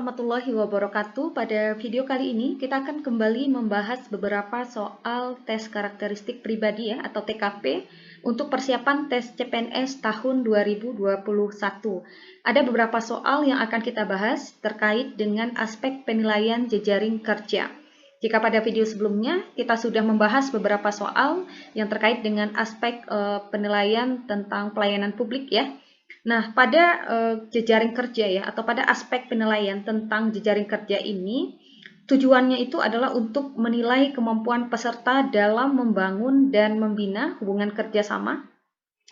warahmatullahi wabarakatuh. Pada video kali ini kita akan kembali membahas beberapa soal tes karakteristik pribadi ya atau TKP untuk persiapan tes CPNS tahun 2021. Ada beberapa soal yang akan kita bahas terkait dengan aspek penilaian jejaring kerja. Jika pada video sebelumnya kita sudah membahas beberapa soal yang terkait dengan aspek penilaian tentang pelayanan publik ya. Nah, pada jejaring kerja ya, atau pada aspek penilaian tentang jejaring kerja ini, tujuannya itu adalah untuk menilai kemampuan peserta dalam membangun dan membina hubungan kerjasama.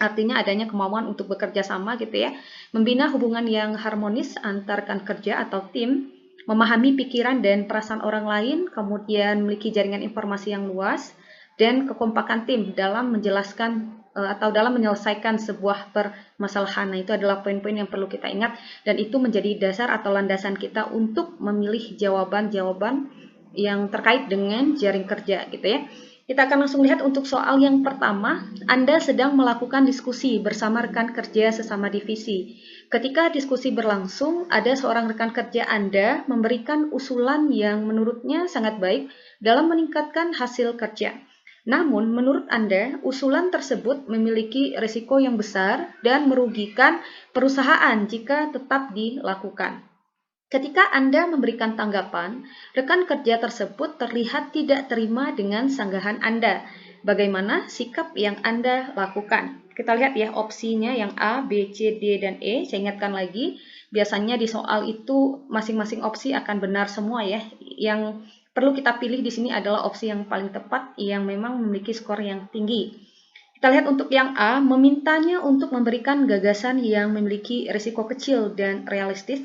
Artinya adanya kemauan untuk bekerja sama gitu ya, membina hubungan yang harmonis antar rekan kerja atau tim, memahami pikiran dan perasaan orang lain, kemudian memiliki jaringan informasi yang luas, dan kekompakan tim dalam menjelaskan atau dalam menyelesaikan sebuah permasalahan. Nah, itu adalah poin-poin yang perlu kita ingat dan itu menjadi dasar atau landasan kita untuk memilih jawaban-jawaban yang terkait dengan jaring kerja gitu ya. Kita akan langsung lihat untuk soal yang pertama, Anda sedang melakukan diskusi bersama rekan kerja sesama divisi. Ketika diskusi berlangsung, ada seorang rekan kerja Anda memberikan usulan yang menurutnya sangat baik dalam meningkatkan hasil kerja. Namun, menurut Anda, usulan tersebut memiliki risiko yang besar dan merugikan perusahaan jika tetap dilakukan. Ketika Anda memberikan tanggapan, rekan kerja tersebut terlihat tidak terima dengan sanggahan Anda. Bagaimana sikap yang Anda lakukan? Kita lihat ya opsinya yang A, B, C, D, dan E. Saya ingatkan lagi, biasanya di soal itu masing-masing opsi akan benar semua ya. Yang perlu kita pilih di sini adalah opsi yang paling tepat yang memang memiliki skor yang tinggi. Kita lihat untuk yang A, memintanya untuk memberikan gagasan yang memiliki risiko kecil dan realistis.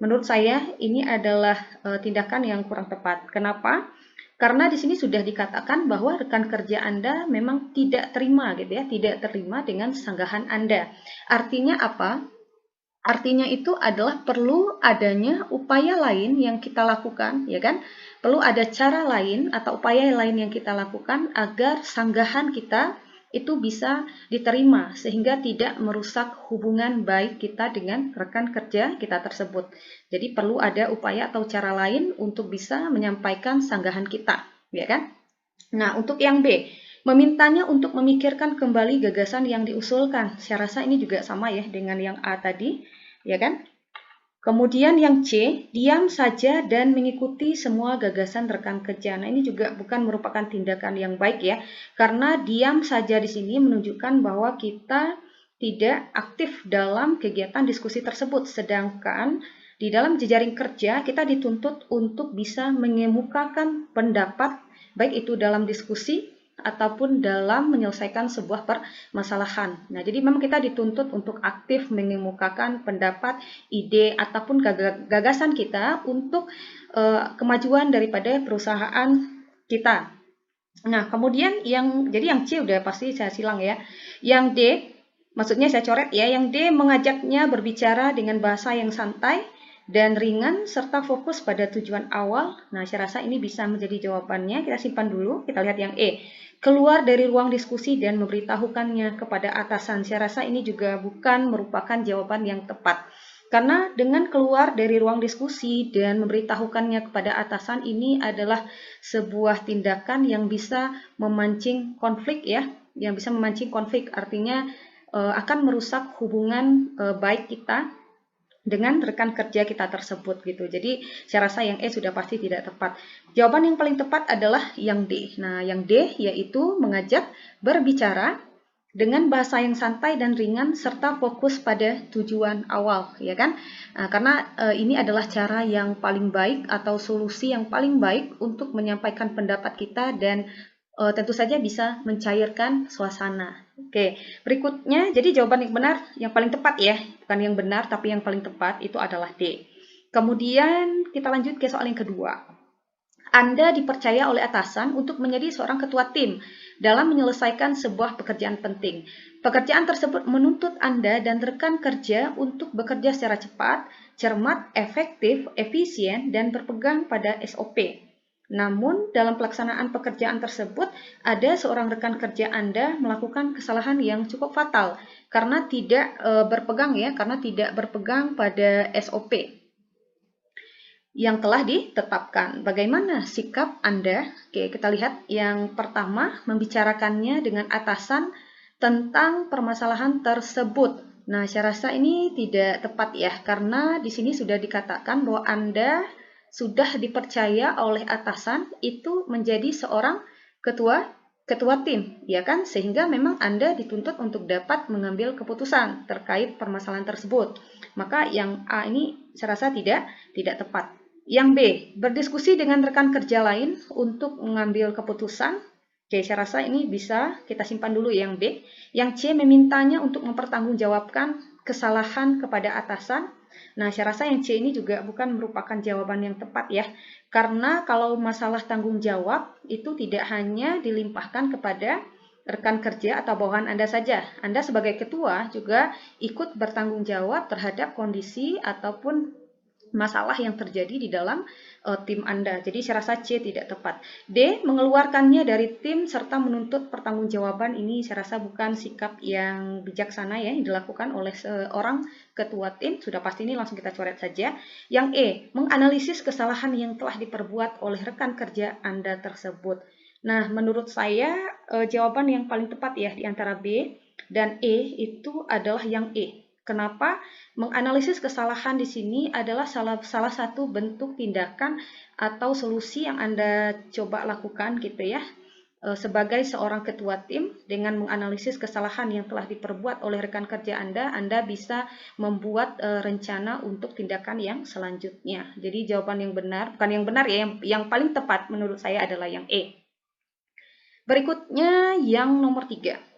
Menurut saya ini adalah tindakan yang kurang tepat. Kenapa? Karena di sini sudah dikatakan bahwa rekan kerja Anda memang tidak terima gitu ya, tidak terima dengan sanggahan Anda. Artinya apa? Artinya itu adalah perlu adanya upaya lain yang kita lakukan, ya kan? Perlu ada cara lain atau upaya lain yang kita lakukan agar sanggahan kita itu bisa diterima sehingga tidak merusak hubungan baik kita dengan rekan kerja kita tersebut. Jadi perlu ada upaya atau cara lain untuk bisa menyampaikan sanggahan kita, ya kan? Nah, untuk yang B, memintanya untuk memikirkan kembali gagasan yang diusulkan. Saya rasa ini juga sama ya dengan yang A tadi, ya kan? Kemudian yang C, diam saja dan mengikuti semua gagasan rekan kerja. Nah, ini juga bukan merupakan tindakan yang baik ya, karena diam saja di sini menunjukkan bahwa kita tidak aktif dalam kegiatan diskusi tersebut. Sedangkan di dalam jejaring kerja kita dituntut untuk bisa mengemukakan pendapat, baik itu dalam diskusi ataupun dalam menyelesaikan sebuah permasalahan. Nah, jadi memang kita dituntut untuk aktif mengemukakan pendapat, ide, ataupun gagasan kita untuk kemajuan daripada perusahaan kita. Nah, kemudian jadi yang C udah pasti saya silang ya. Yang D, maksudnya saya coret ya, yang D mengajaknya berbicara dengan bahasa yang santai dan ringan serta fokus pada tujuan awal. Nah, saya rasa ini bisa menjadi jawabannya. Kita simpan dulu. Kita lihat yang E. Keluar dari ruang diskusi dan memberitahukannya kepada atasan. Saya rasa ini juga bukan merupakan jawaban yang tepat. Karena dengan keluar dari ruang diskusi dan memberitahukannya kepada atasan ini adalah sebuah tindakan yang bisa memancing konflik ya, yang bisa memancing konflik. Artinya akan merusak hubungan baik kita dengan rekan kerja kita tersebut gitu. Jadi saya rasa yang E sudah pasti tidak tepat. Jawaban yang paling tepat adalah yang D. Nah, yang D yaitu mengajak berbicara dengan bahasa yang santai dan ringan serta fokus pada tujuan awal, ya kan? Nah, karena ini adalah cara yang paling baik atau solusi yang paling baik untuk menyampaikan pendapat kita dan tentu saja bisa mencairkan suasana. Oke, berikutnya, jadi jawaban yang benar, yang paling tepat ya, bukan yang benar, tapi yang paling tepat itu adalah D. Kemudian kita lanjut ke soal yang kedua. Anda dipercaya oleh atasan untuk menjadi seorang ketua tim dalam menyelesaikan sebuah pekerjaan penting. Pekerjaan tersebut menuntut Anda dan rekan kerja untuk bekerja secara cepat, cermat, efektif, efisien, dan berpegang pada SOP. Namun, dalam pelaksanaan pekerjaan tersebut, ada seorang rekan kerja Anda melakukan kesalahan yang cukup fatal karena tidak berpegang pada SOP. yang telah ditetapkan. Bagaimana sikap Anda? Oke, kita lihat yang pertama, membicarakannya dengan atasan tentang permasalahan tersebut. Nah, saya rasa ini tidak tepat ya, karena di sini sudah dikatakan bahwa Anda sudah dipercaya oleh atasan itu menjadi seorang ketua tim, ya kan? Sehingga memang Anda dituntut untuk dapat mengambil keputusan terkait permasalahan tersebut. Maka yang A ini saya rasa tidak tepat. Yang B, berdiskusi dengan rekan kerja lain untuk mengambil keputusan. Oke, saya rasa ini bisa kita simpan dulu yang B. Yang C, memintanya untuk mempertanggungjawabkan kesalahan kepada atasan. Nah, saya rasa yang C ini juga bukan merupakan jawaban yang tepat ya. Karena kalau masalah tanggung jawab itu tidak hanya dilimpahkan kepada rekan kerja atau bawahan Anda saja. Anda sebagai ketua juga ikut bertanggung jawab terhadap kondisi ataupun masalah yang terjadi di dalam tim Anda. Jadi saya rasa C tidak tepat. D, mengeluarkannya dari tim serta menuntut pertanggungjawaban, ini saya rasa bukan sikap yang bijaksana ya yang dilakukan oleh seorang ketua tim. Sudah pasti ini langsung kita coret saja. Yang E, menganalisis kesalahan yang telah diperbuat oleh rekan kerja Anda tersebut. Nah, menurut saya jawaban yang paling tepat ya di antara B dan E itu adalah yang E. Kenapa? Menganalisis kesalahan di sini adalah salah satu bentuk tindakan atau solusi yang Anda coba lakukan gitu ya. Sebagai seorang ketua tim, dengan menganalisis kesalahan yang telah diperbuat oleh rekan kerja Anda bisa membuat rencana untuk tindakan yang selanjutnya. Jadi jawaban yang benar, bukan yang benar ya, yang paling tepat menurut saya adalah yang E. Berikutnya yang nomor 3.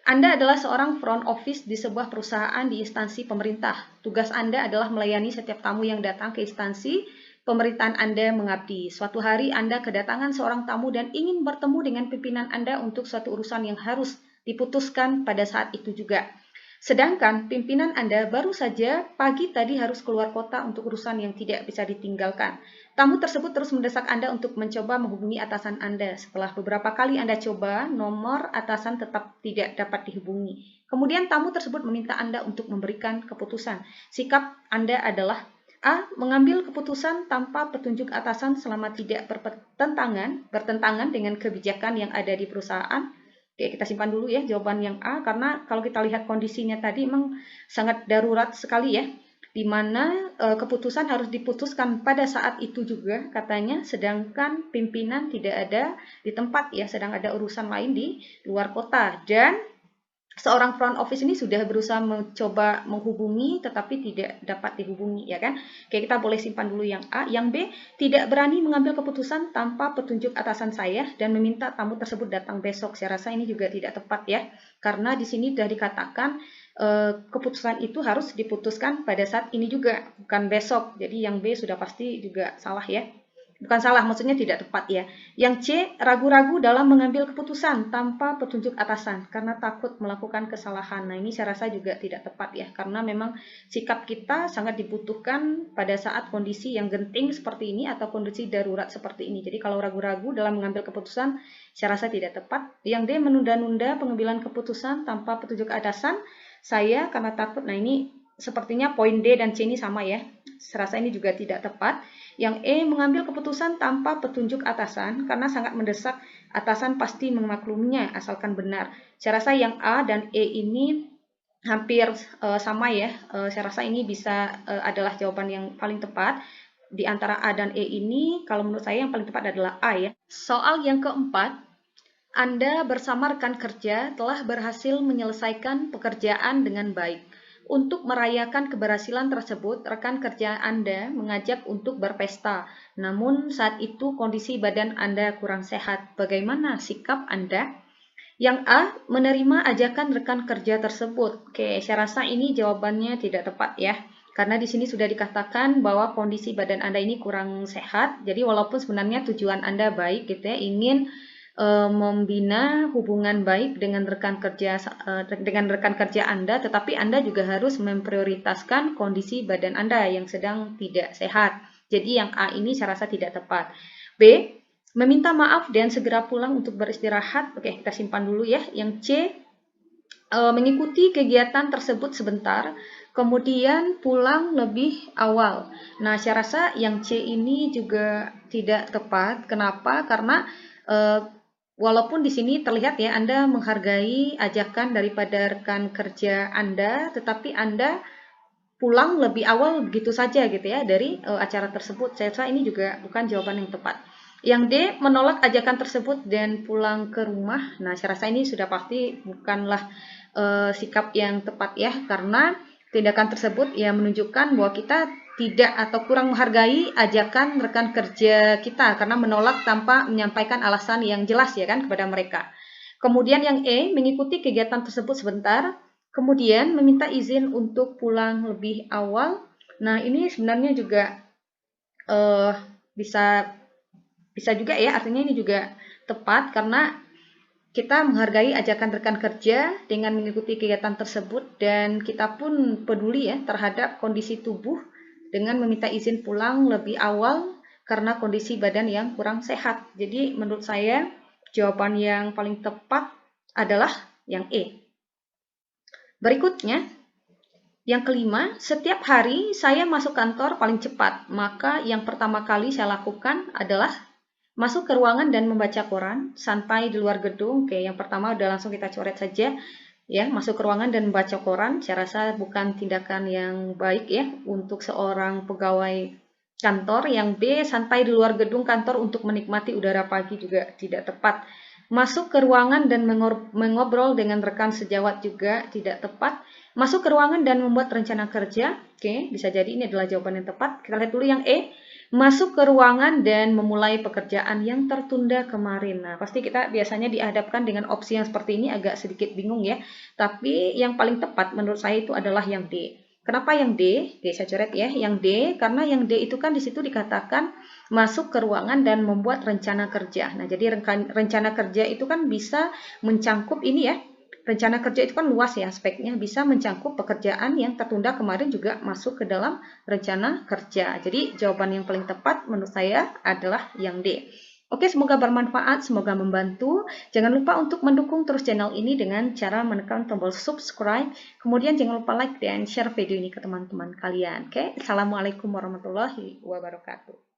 Anda adalah seorang front office di sebuah perusahaan di instansi pemerintah. Tugas Anda adalah melayani setiap tamu yang datang ke instansi pemerintahan Anda mengabdi. Suatu hari Anda kedatangan seorang tamu dan ingin bertemu dengan pimpinan Anda untuk suatu urusan yang harus diputuskan pada saat itu juga. Sedangkan pimpinan Anda baru saja pagi tadi harus keluar kota untuk urusan yang tidak bisa ditinggalkan. Tamu tersebut terus mendesak Anda untuk mencoba menghubungi atasan Anda. Setelah beberapa kali Anda coba, nomor atasan tetap tidak dapat dihubungi. Kemudian tamu tersebut meminta Anda untuk memberikan keputusan. Sikap Anda adalah A. Mengambil keputusan tanpa petunjuk atasan selama tidak bertentangan dengan kebijakan yang ada di perusahaan. Oke, kita simpan dulu ya jawaban yang A, karena kalau kita lihat kondisinya tadi memang sangat darurat sekali ya, di mana keputusan harus diputuskan pada saat itu juga katanya, sedangkan pimpinan tidak ada di tempat ya, sedang ada urusan lain di luar kota, dan seorang front office ini sudah berusaha mencoba menghubungi tetapi tidak dapat dihubungi ya kan. Oke, kita boleh simpan dulu yang A. Yang B, tidak berani mengambil keputusan tanpa petunjuk atasan saya dan meminta tamu tersebut datang besok. Saya rasa ini juga tidak tepat ya, karena di sini sudah dikatakan keputusan itu harus diputuskan pada saat ini juga, bukan besok. Jadi yang B sudah pasti juga salah ya. Bukan salah, maksudnya tidak tepat ya. Yang C, ragu-ragu dalam mengambil keputusan tanpa petunjuk atasan karena takut melakukan kesalahan. Nah, ini saya rasa juga tidak tepat ya, karena memang sikap kita sangat dibutuhkan pada saat kondisi yang genting seperti ini atau kondisi darurat seperti ini. Jadi kalau ragu-ragu dalam mengambil keputusan, saya rasa tidak tepat. Yang D, menunda-nunda pengambilan keputusan tanpa petunjuk atasan. Saya karena takut. Nah, ini sepertinya poin D dan C ini sama ya. Saya rasa ini juga tidak tepat. Yang E, mengambil keputusan tanpa petunjuk atasan karena sangat mendesak, atasan pasti memakluminya asalkan benar. Saya rasa yang A dan E ini hampir sama ya. Saya rasa ini bisa adalah jawaban yang paling tepat. Di antara A dan E ini, kalau menurut saya yang paling tepat adalah A ya. Soal yang keempat, Anda bersama rekan kerja telah berhasil menyelesaikan pekerjaan dengan baik. Untuk merayakan keberhasilan tersebut, rekan kerja Anda mengajak untuk berpesta. Namun saat itu kondisi badan Anda kurang sehat. Bagaimana sikap Anda? Yang A, menerima ajakan rekan kerja tersebut. Oke, saya rasa ini jawabannya tidak tepat ya. Karena di sini sudah dikatakan bahwa kondisi badan Anda ini kurang sehat. Jadi walaupun sebenarnya tujuan Anda baik gitu ya, ingin membina hubungan baik dengan rekan kerja Anda, tetapi Anda juga harus memprioritaskan kondisi badan Anda yang sedang tidak sehat. Jadi yang A ini saya rasa tidak tepat. B, meminta maaf dan segera pulang untuk beristirahat. Oke, kita simpan dulu ya. Yang C, mengikuti kegiatan tersebut sebentar Kemudian pulang lebih awal. Nah, saya rasa yang C ini juga tidak tepat. Kenapa? Karena walaupun di sini terlihat ya Anda menghargai ajakan daripada rekan kerja Anda, tetapi Anda pulang lebih awal begitu saja gitu ya dari acara tersebut. Saya rasa ini juga bukan jawaban yang tepat. Yang D, menolak ajakan tersebut dan pulang ke rumah. Nah, saya rasa ini sudah pasti bukanlah sikap yang tepat ya, karena tindakan tersebut ya menunjukkan bahwa kita tidak atau kurang menghargai ajakan rekan kerja kita karena menolak tanpa menyampaikan alasan yang jelas ya kan kepada mereka. Kemudian yang E, mengikuti kegiatan tersebut sebentar, kemudian meminta izin untuk pulang lebih awal. Nah, ini sebenarnya juga bisa juga ya, artinya ini juga tepat karena kita menghargai ajakan rekan kerja dengan mengikuti kegiatan tersebut dan kita pun peduli ya terhadap kondisi tubuh dengan meminta izin pulang lebih awal karena kondisi badan yang kurang sehat. Jadi menurut saya jawaban yang paling tepat adalah yang E. Berikutnya, yang kelima, setiap hari saya masuk kantor paling cepat, maka yang pertama kali saya lakukan adalah masuk ke ruangan dan membaca koran, sampai di luar gedung. Oke, yang pertama udah langsung kita coret saja. Ya, masuk ke ruangan dan membaca koran, saya rasa bukan tindakan yang baik ya untuk seorang pegawai kantor. Yang B, sampai di luar gedung kantor untuk menikmati udara pagi juga tidak tepat. Masuk ke ruangan dan mengobrol dengan rekan sejawat juga tidak tepat. Masuk ke ruangan dan membuat rencana kerja. Oke, bisa jadi ini adalah jawaban yang tepat. Kita lihat dulu yang E. Masuk ke ruangan dan memulai pekerjaan yang tertunda kemarin. Nah, pasti kita biasanya dihadapkan dengan opsi yang seperti ini agak sedikit bingung ya. Tapi yang paling tepat menurut saya itu adalah yang D. Kenapa yang D? Oke, saya coret ya. Yang D, karena yang D itu kan di situ dikatakan masuk ke ruangan dan membuat rencana kerja. Nah, jadi rencana kerja itu kan bisa mencangkup ini ya. Rencana kerja itu kan luas ya aspeknya, bisa mencangkup pekerjaan yang tertunda kemarin juga masuk ke dalam rencana kerja. Jadi jawaban yang paling tepat menurut saya adalah yang D. Oke, semoga bermanfaat, semoga membantu. Jangan lupa untuk mendukung terus channel ini dengan cara menekan tombol subscribe. Kemudian jangan lupa like dan share video ini ke teman-teman kalian. Oke, Assalamualaikum warahmatullahi wabarakatuh.